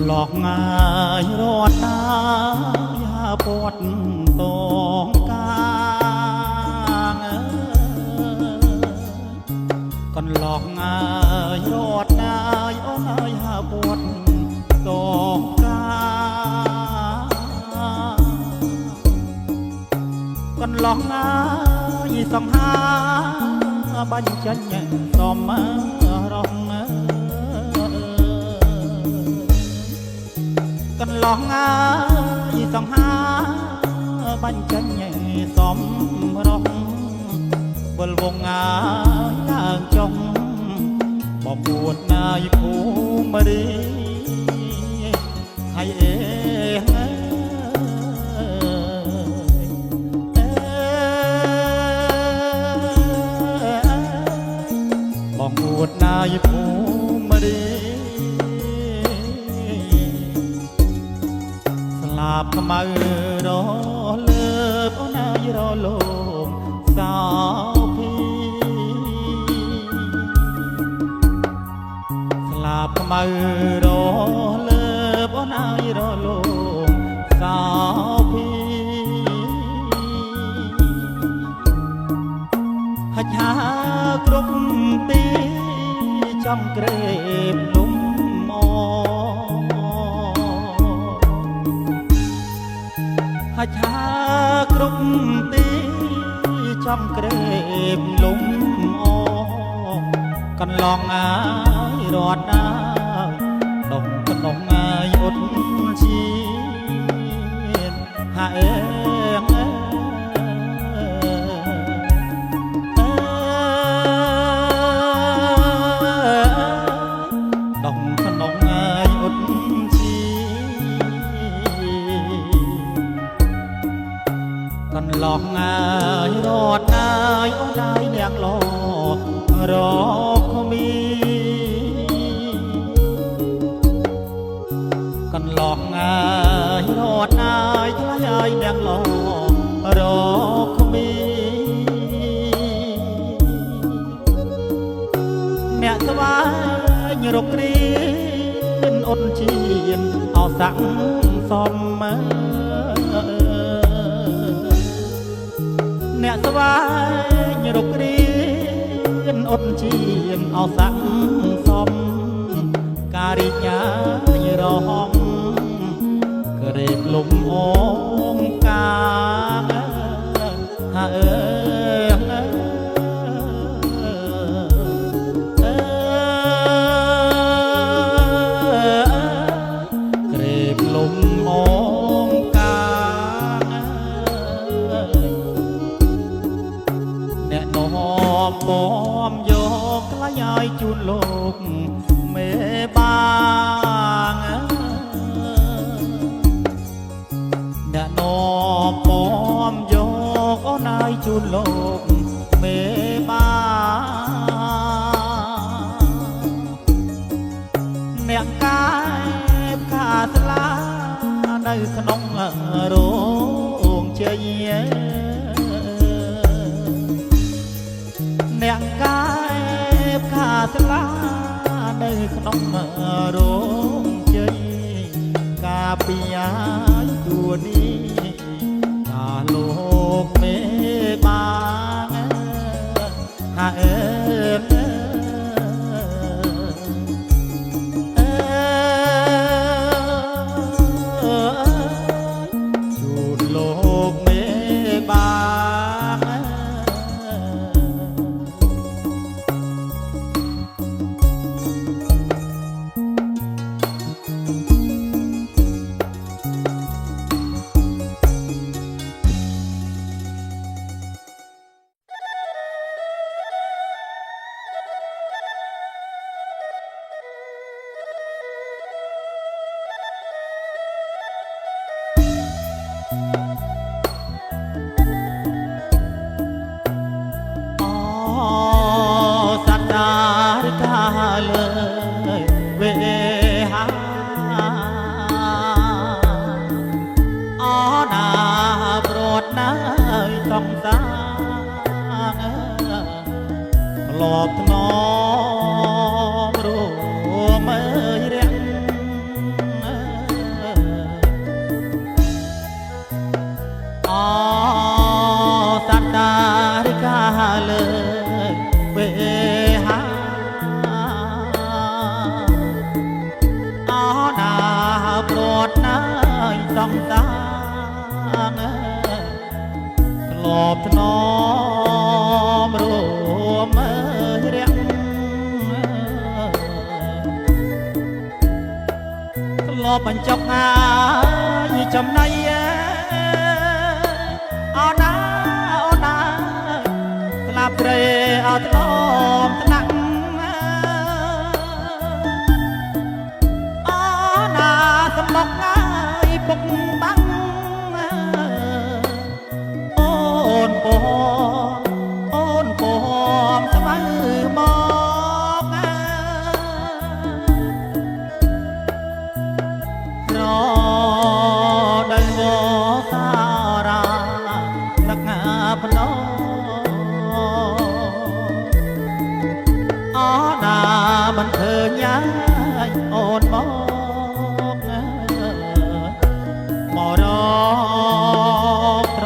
หลอกง่ายรอดตายาปวดตองกางก่อนหลอกง่ายรอดตายอ้อยาปวดตองกางก่อนหลอกง่ายสองหาบัญญัติสอมรองกันลองง่ายสองหาบัญญัติสอมรองบนวงงานนางจงบอกปวดนายภูมิรีให้เองบอกปวดนายภูมิรีลาบขมารอเลิบเอาหน้ารอลมสาวพี่ลาบขมารอเลิบเอาหน้ารอลมสาวพี่หัดหากรุบตีจำเกรบลุ่มมอหัดหากรุบตีจำเกรบลุ่มอกันลองอายรอดได้ดงกันลองอายอดชีนหาเองกันหลอกง่ายรอดง่ายเอาได้เลี้ยงหลอกรอเขามีกันหลอกง่ายรอดง่ายเอาได้เลี้ยงหลอกรอเขามีเนี่ยสบายรกเรียนอดเชียนเอาสังซอมมาเนี่ยสบายรกเรียนอดเชียนเอาสังซอมการิญาร้องกระเรกลมองกาหาบอมโยกละยายจุนโลกเมบางเนี่ยนอบอมโยกเอานายจุนโลกเมบางเนี่ยกายขาสลาในขนมโรงเชียเนียงกายขาสลาในขนมโรงเจยกาปิยาตัวนี้กาโลกเมบางหาจุดโลกเมบางเลยเวหาอ๋อนาโปรดนายต้องสางปลอบน้อมรู้เมื่อเรียง លបថ្នមរួមរាំងធ្លាប់បញ្ចុកហើយចំណៃអូនណាអូនណាស្លាប់ព្រៃអត់ធ្លាប់ថ្នាក់អូនណាសម្បុកហើយពុកបាំងអូនពំស្មៅមករដោយវសារាដឹកភ្នំអូណាមិនឃើញអូនមករកត្រ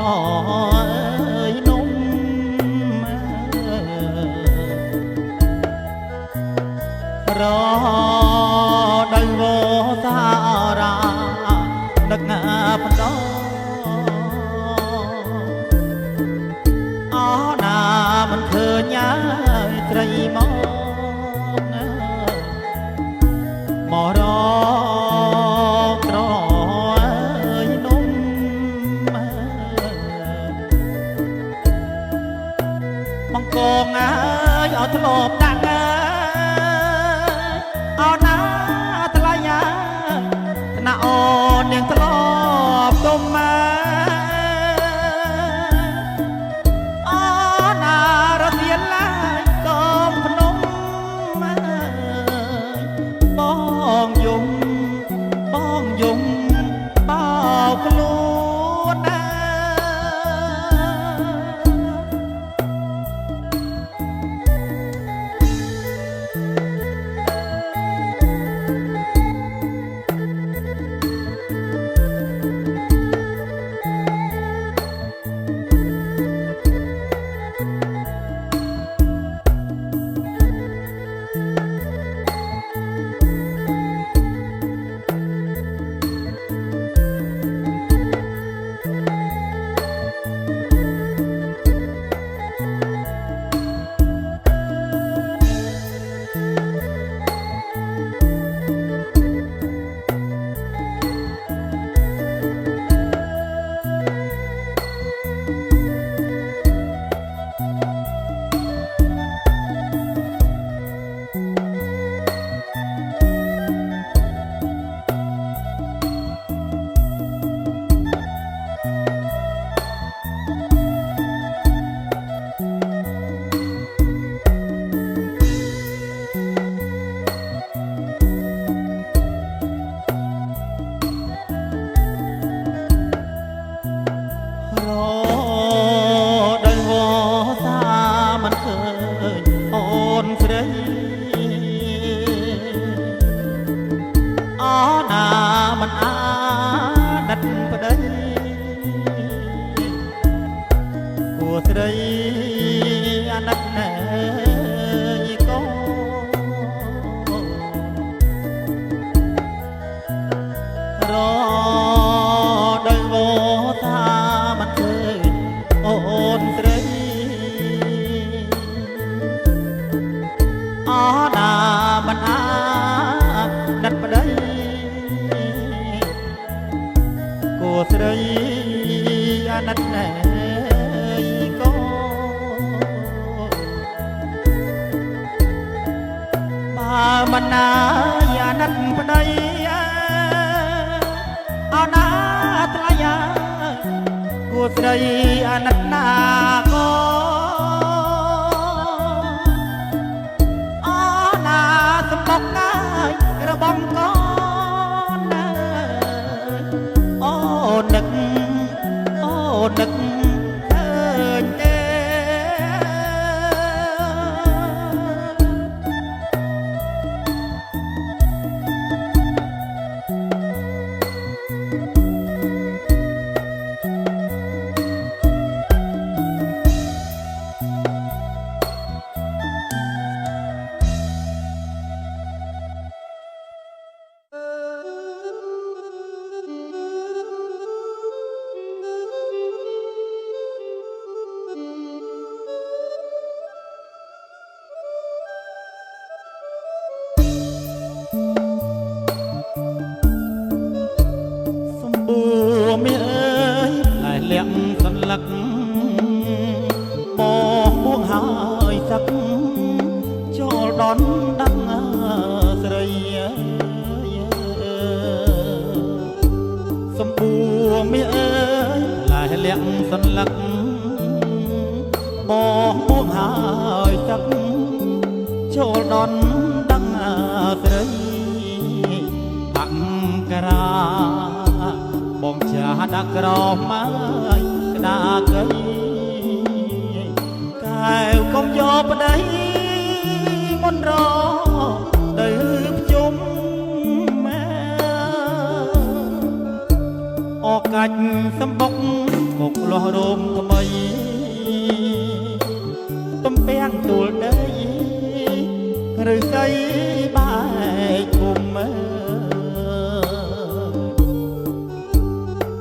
នំរដោយវសារាដឹកភ្នំអូណាមិនឃើញត្រីមករកត្រនំបង្កងអើយអត់ធ្លាប់ដាក់អូនណាថ្លៃណាអូននាងធ្លាប់ទុំអូនណារត់រៀនឡើយកុំភ្នំបងយំបោកខ្លួនណាស្រីអាណិតណែកូនរដោយវថាមិនឃើញអូនស្រីអូណាមិនអាណិតប្តីគួស្រីអាណិតណែមិនណាអាណិតប្តីអូណាថ្លៃគួស្រីអាណិតណាកូអូណាសម្បុកណាយរបងកូនណាអូនឹកឃើញទេ កបងបួងហើយសឹកចូលដនដឹងស្រីសម្បួរមាអើយឡាយលាក់សន្លឹកបងបួងហើយសឹកចូលដនដឹងស្រីអង្គរាបងចាដាក់ក្រម៉ាយក្តាកៃកែវកុំយកប្តីមុនរទៅភ្ជុំម៉ែអកាច់សម្បុកគុកលោះរោមថ្មីទំពាំងទូលដីឬស្អីបែកគុំ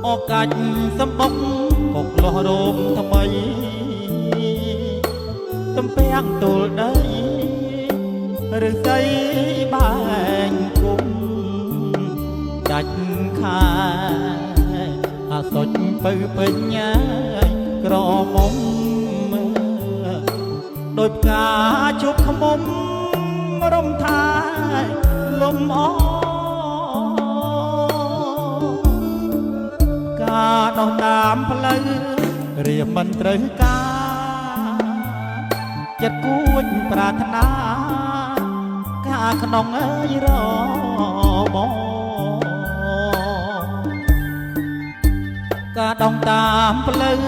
អកាច់សម្បុកគុកលោះរោមថ្មីទំពាំងទូលដីឬស្អីបែកគុំចាច់ខាអាសុចពៅពេញញ៉ាយក្រមុំដោយផ្កាជប់ខ្មុំរំថាយលំអការដោះតាមផ្លូវរៀបមិនត្រូវការចិត្តគួចប្រាថ្នាការក្នុងអើយរបងការដោះតាមផ្លូវ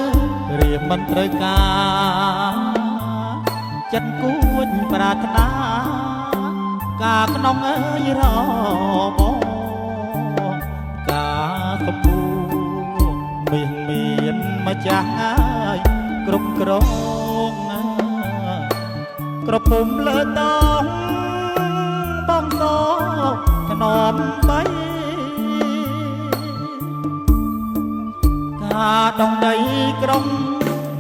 រៀបមិនត្រូវការចិត្តគួចប្រាថ្នាការក្នុងអើយរបងការសម្បូរមានម្ចាស់ហើយគ្រប់គ្រងក្រពុំលើតងបងសថ្នមបីការដងដីក្រុង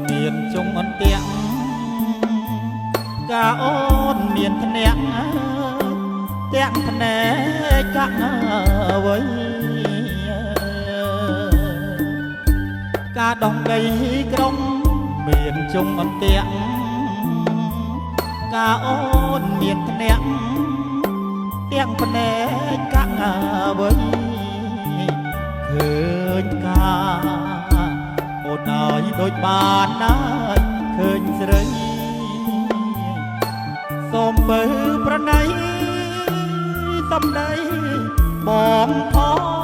មានជុំអន្ទាក់ការអូនមានភ្នាក់ទាំងភ្នែកកាក់អ្វីការដងដីក្រុងមានជុំអន្ទាក់ការអូនមានភ្នាក់ទាំងភ្នែកកាក់អ្វីឃើញការអូនហើយដូចបានដែរឃើញស្រីសូមបើប្រណីសំដីបងផង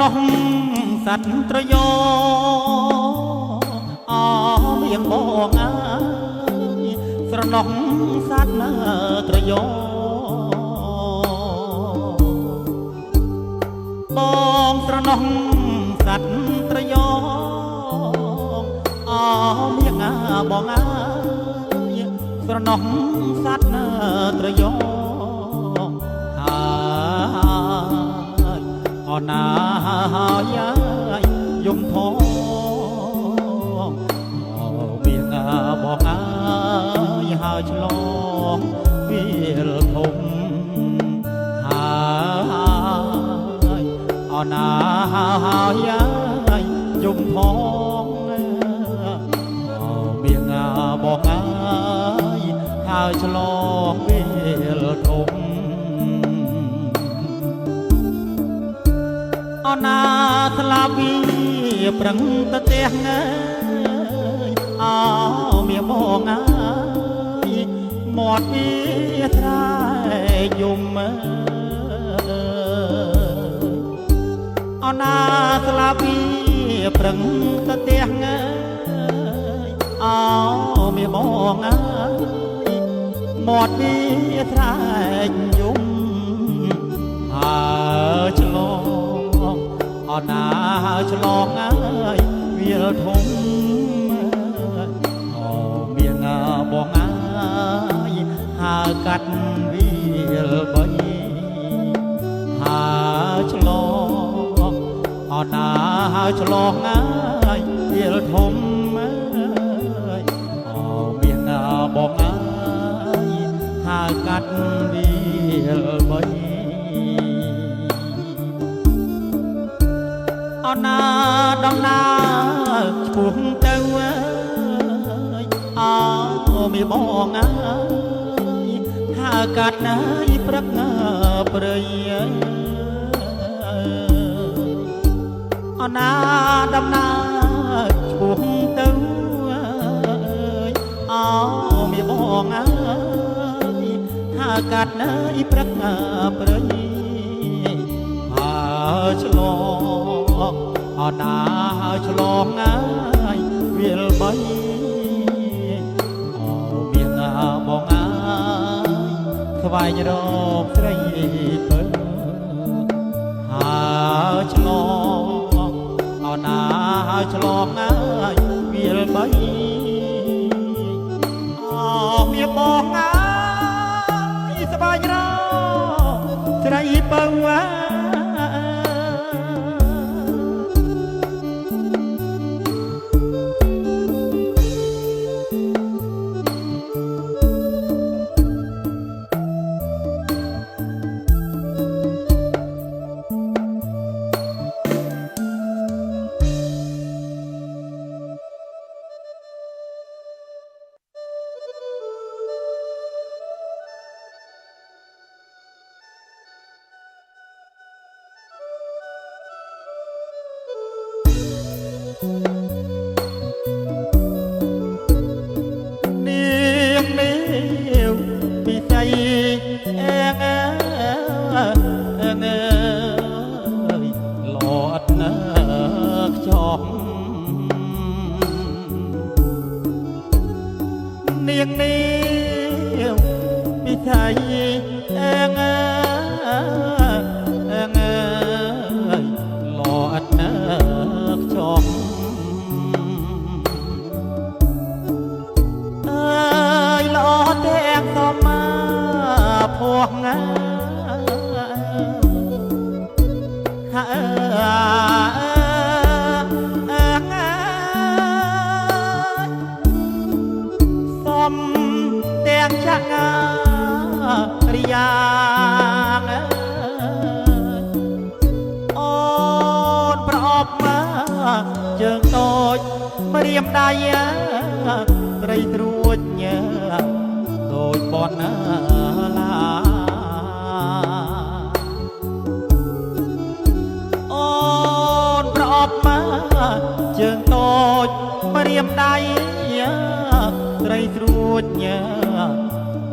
នោះសត្វត្រយោអៀងបងអើយស្រណោះសត្វត្រយោបងស្រណោះសត្វត្រយោអៀងបងអើយស្រណោះសត្វត្រយោអណាហើយយំផងមានបងអើយហើយឆ្លងវាលធំហើយអណាហើយយំផងមានបងអើយហើយឆ្លងវាលធំអណាស្លាវីប្រឹងតះងើយអោមានបងអើយមាត់វាស្រែយយំ ណាស្លាវីប្រឹងទៅផ្ទះងើយអោមានបងអើយមាត់វាត្រែកយំហើឆ្លងអណាឆ្លងអើយវាលធំអូមានបងអើយហើកាត់វាលបីហើឆ្លងអណាឆ្លងអើយវាលធំអើយអូមានបងអើយហើកាត់វាលបីអណាដំណើរឆ្ពោះទៅអើយអូមានបងអើយហើកាត់ណាយព្រឹកព្រៃអណាដំណើរឆ្ពោះទៅអើយអូមានបងអើយហើកាត់ណាយព្រឹកព្រៃហើឆ្លងអណាឆ្លងអើយវាលបីអូមានបងអើយស្វែងរកស្រីពើហើឆ្លងអណាឆ្លងអើយវាលបីអូមានបងអើយស្វែងរកស្រីពើនាងនេះពិស័យអើងអើងលោអត់ណាខ្ចប់អើយលោទាំងសមមកភ័ងទាំងចាក់រិយាអូនប្រអប់មកជើងតូចម្រាមដៃត្រីត្រួចដូចបនឡាអូនប្រអប់មកជើងតូចម្រាមដៃត្រីត្រួច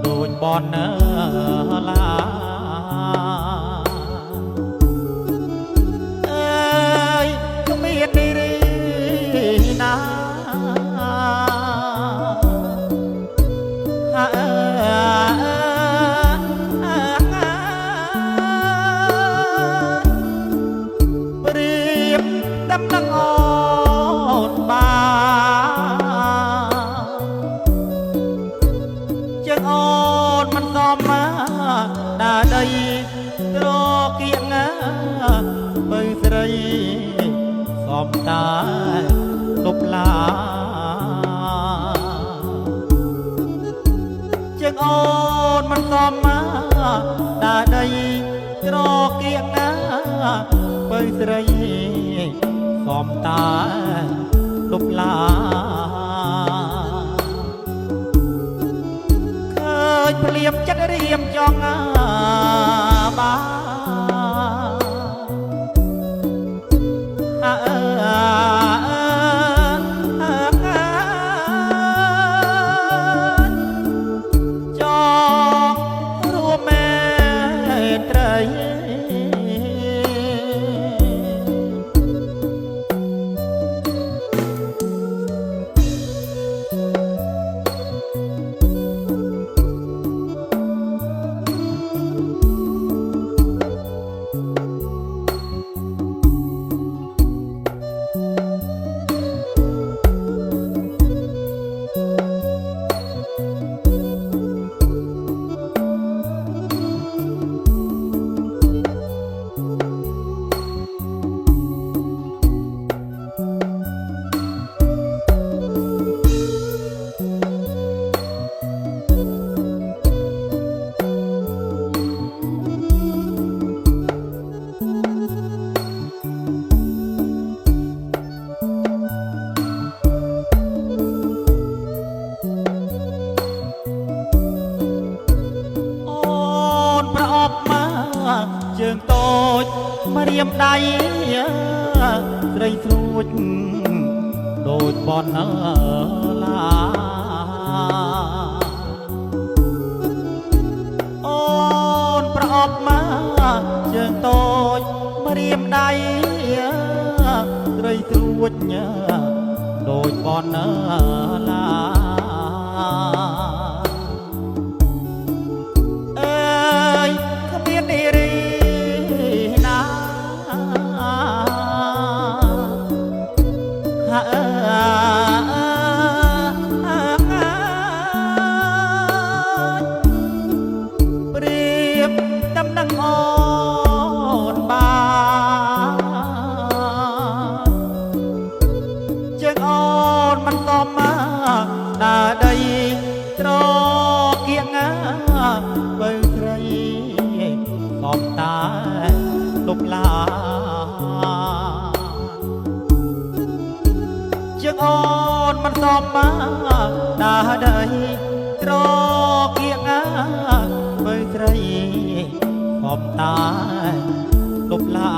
ដូចបនឡាអើយក៏មាននេះរីណាព្រៀបដំណឹងអូនបានអូនមិនសមដើរដីត្រគៀងបើស្រីសមតែលុបឡាជាងអូនមិនសមដើរដីត្រគៀងបើស្រីសមតែលុបឡាភ្លៀមចិត្តរៀមចង់បាចង់រួមមេត្រី រៀមដៃស្រីស្រួចដូចបនឡាអូនប្រអប់មកជើងតូចមករៀមដៃស្រីស្រួចដូចបនឡាអើយគ្មាននារីណាប្រៀបតំណឹងអូនបានជើងអូនមិនតំមកដើរដីត្រគៀងបើស្រីកំតែលុបឡាជើងអូនមិនតំមកដើរដីត្រគៀងបើស្រីកំតែលុបឡា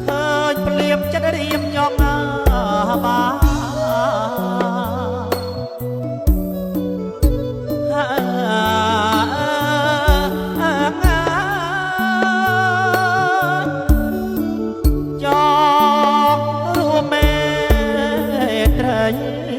ឃើញភ្លៀមចិត្តរៀមញោមបាចងរួមមេត្រី